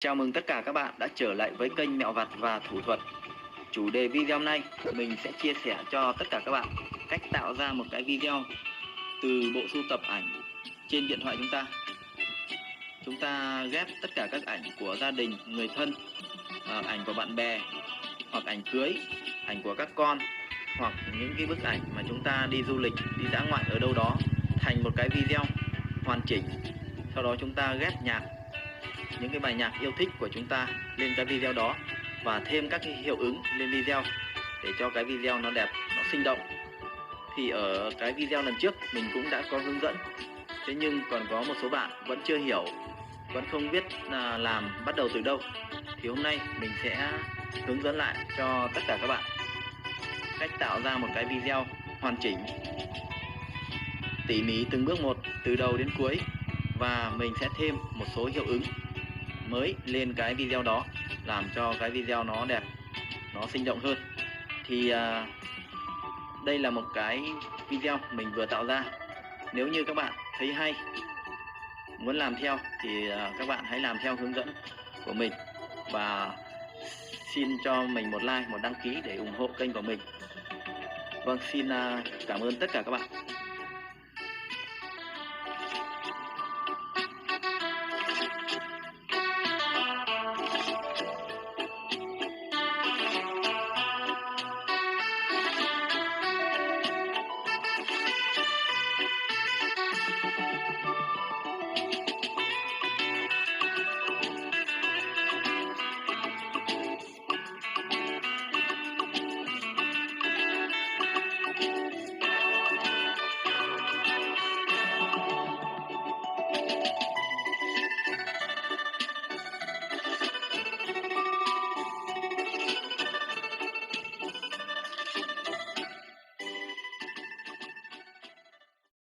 Chào mừng tất cả các bạn đã trở lại với kênh Mẹo Vặt và Thủ Thuật. Chủ đề video hôm nay mình sẽ chia sẻ cho tất cả các bạn cách tạo ra một cái video từ bộ sưu tập ảnh trên điện thoại chúng ta. Chúng ta ghép tất cả các ảnh của gia đình, người thân, ảnh của bạn bè, hoặc ảnh cưới, ảnh của các con, hoặc những cái bức ảnh mà chúng ta đi du lịch, đi dã ngoại ở đâu đó thành một cái video hoàn chỉnh. Sau đó chúng ta ghép nhạc, những cái bài nhạc yêu thích của chúng ta lên cái video đó và thêm các cái hiệu ứng lên video để cho cái video nó đẹp, nó sinh động. Thì ở cái video lần trước mình cũng đã có hướng dẫn, thế nhưng còn có một số bạn vẫn chưa hiểu, vẫn không biết là làm bắt đầu từ đâu. Thì hôm nay mình sẽ hướng dẫn lại cho tất cả các bạn cách tạo ra một cái video hoàn chỉnh, tỉ mỉ từng bước một từ đầu đến cuối, và mình sẽ thêm một số hiệu ứng mới lên cái video đó làm cho cái video nó đẹp, nó sinh động hơn. Thì đây là một cái video mình vừa tạo ra. Nếu như các bạn thấy hay, muốn làm theo thì các bạn hãy làm theo hướng dẫn của mình và xin cho mình một like, một đăng ký để ủng hộ kênh của mình. Vâng, xin cảm ơn tất cả các bạn.